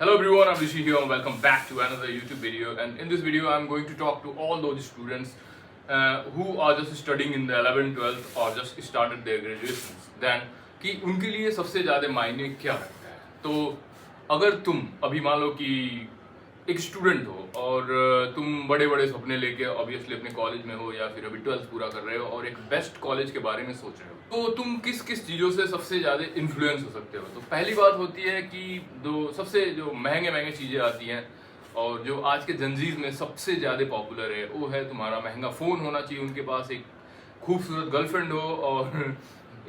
Hello everyone, I'm Rishi here and welcome back to another YouTube video. And in this video, I'm going to talk to all those students who are just studying in the 11th, 12th or just started their graduations. Then कि उनके लिए सबसे ज़्यादा मायने क्या रखता है. तो अगर तुम अभी मान लो कि एक स्टूडेंट हो और तुम बड़े बड़े सपने लेके ऑब्वियसली अपने कॉलेज में हो या फिर अभी 12th पूरा कर रहे हो और एक बेस्ट कॉलेज के बारे में सोच रहे हो, तो तुम किस किस चीज़ों से सबसे ज़्यादा इन्फ्लुएंस हो सकते हो. तो पहली बात होती है कि सबसे जो महंगे महंगे चीज़ें आती हैं और जो आज के जनजीज में सबसे ज़्यादा पॉपुलर है वो है तुम्हारा महंगा फ़ोन होना चाहिए उनके पास, एक खूबसूरत गर्लफ्रेंड हो और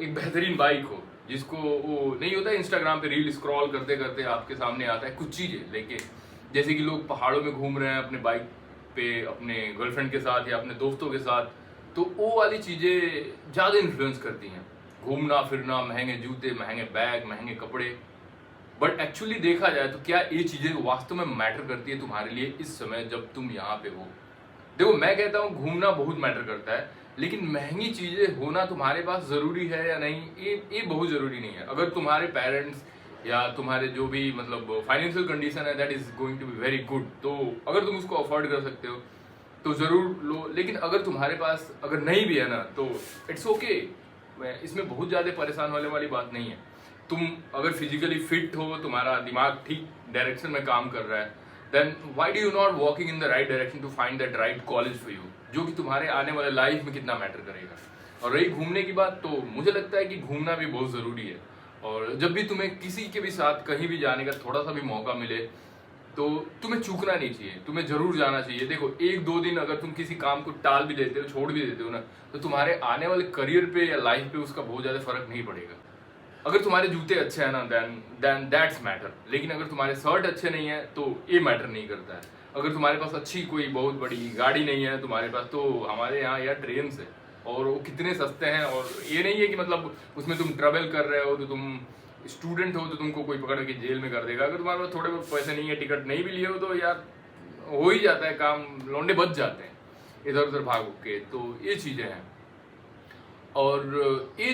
एक बेहतरीन बाइक हो जिसको वो नहीं होता है इंस्टाग्राम पे रील स्क्रॉल करते करते आपके सामने आता है कुछ चीज़ें लेके, जैसे कि लोग पहाड़ों में घूम रहे हैं अपने बाइक पे अपने गर्लफ्रेंड के साथ या अपने दोस्तों के साथ. तो वो वाली चीज़ें ज़्यादा इन्फ्लुएंस करती हैं, घूमना फिरना, महंगे जूते, महंगे बैग, महंगे कपड़े. बट एक्चुअली देखा जाए तो क्या ये चीज़ें वास्तव में मैटर करती है तुम्हारे लिए इस समय जब तुम यहाँ पे हो. देखो मैं कहता हूँ घूमना बहुत मैटर करता है, लेकिन महंगी चीज़ें होना तुम्हारे पास ज़रूरी है या नहीं ये बहुत ज़रूरी नहीं है. अगर तुम्हारे पेरेंट्स या तुम्हारे जो भी मतलब फाइनेंशियल कंडीशन है that is going to be very good, तो अगर तुम उसको अफोर्ड कर सकते हो तो ज़रूर लो. लेकिन अगर तुम्हारे पास अगर नहीं भी है ना तो इट्स ओके, इसमें बहुत ज़्यादा परेशान होने वाली बात नहीं है. तुम अगर फिजिकली फिट हो, तुम्हारा दिमाग ठीक डायरेक्शन में काम कर रहा है, then why do you not walking in the right direction to find that right college for you, जो कि तुम्हारे आने वाले लाइफ में कितना मैटर करेगा. और रही घूमने की बात, तो मुझे लगता है कि घूमना भी बहुत ज़रूरी है. और जब भी तुम्हें किसी के भी साथ कहीं भी जाने का थोड़ा सा भी मौका मिले तो तुम्हें चूकना नहीं चाहिए, तुम्हें जरूर जाना चाहिए. देखो एक दो दिन अगर तुम किसी काम को टाल भी देते हो, छोड़ भी देते हो ना, तो तुम्हारे आने वाले करियर पे या लाइफ पे उसका बहुत ज़्यादा फर्क नहीं पड़ेगा. अगर तुम्हारे जूते अच्छे हैं ना देन दैट्स मैटर. लेकिन अगर तुम्हारे शर्ट अच्छे नहीं है तो ये मैटर नहीं करता है. अगर तुम्हारे पास अच्छी कोई बहुत बड़ी गाड़ी नहीं है तुम्हारे पास, तो हमारे यहाँ यार ट्रेन से, और वो कितने सस्ते हैं. और ये नहीं है कि मतलब उसमें तुम ट्रेवल कर रहे हो तो तुम स्टूडेंट हो तो तुमको कोई पकड़ के जेल में कर देगा. अगर तुम्हारे पास थोड़े बहुत पैसे नहीं है, टिकट नहीं भी लिए हो, तो यार हो ही जाता है काम, लौंडे बच जाते हैं इधर उधर भाग के. तो ये चीज़ें हैं. और ये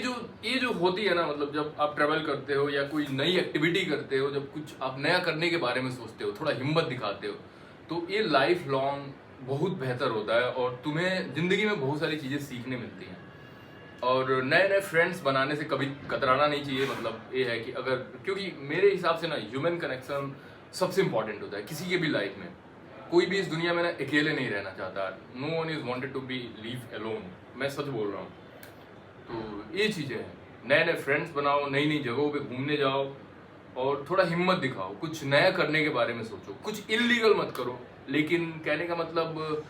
जो होती है ना, मतलब जब आप ट्रैवल करते हो या कोई नई एक्टिविटी करते हो, जब कुछ आप नया करने के बारे में सोचते हो, थोड़ा हिम्मत दिखाते हो, तो ये लाइफ लॉन्ग बहुत बेहतर होता है और तुम्हें ज़िंदगी में बहुत सारी चीज़ें सीखने मिलती हैं. और नए नए फ्रेंड्स बनाने से कभी कतराना नहीं चाहिए. मतलब ये है कि अगर, क्योंकि मेरे हिसाब से ना ह्यूमन कनेक्शन सबसे इंपॉर्टेंट होता है किसी के भी लाइफ में. कोई भी इस दुनिया में ना अकेले नहीं रहना चाहता. No one is wanted to be leave alone. मैं सच बोल रहा हूँ. तो ये चीज़ें हैं, नए नए फ्रेंड्स बनाओ, नई नई जगहों पे घूमने जाओ और थोड़ा हिम्मत दिखाओ, कुछ नया करने के बारे में सोचो. कुछ इल्लीगल मत करो, लेकिन कहने का मतलब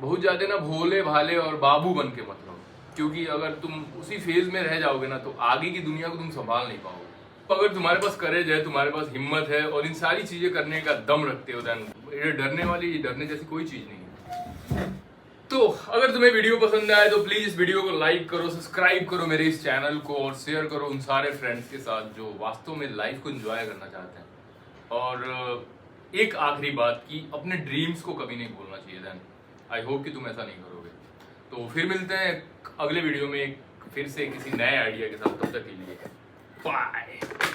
बहुत ज़्यादा ना भोले भाले और बाबू बन के मत रहो, क्योंकि अगर तुम उसी फेज में रह जाओगे ना तो आगे की दुनिया को तुम संभाल नहीं पाओगे. तो अगर तुम्हारे पास करेज है, तुम्हारे पास हिम्मत है और इन सारी चीज़ें करने का दम रखते हो, देन ये डरने जैसी कोई चीज़ नहीं है. तो अगर तुम्हें वीडियो पसंद आए तो प्लीज़ इस वीडियो को लाइक करो, सब्सक्राइब करो मेरे इस चैनल को और शेयर करो उन सारे फ्रेंड्स के साथ जो वास्तव में लाइफ को एंजॉय करना चाहते हैं. और एक आखिरी बात कि अपने ड्रीम्स को कभी नहीं भूलना चाहिए. देन आई होप कि तुम ऐसा नहीं करोगे. तो फिर मिलते हैं अगले वीडियो में फिर से किसी नए आइडिया के साथ. तब तक के लिए बाय.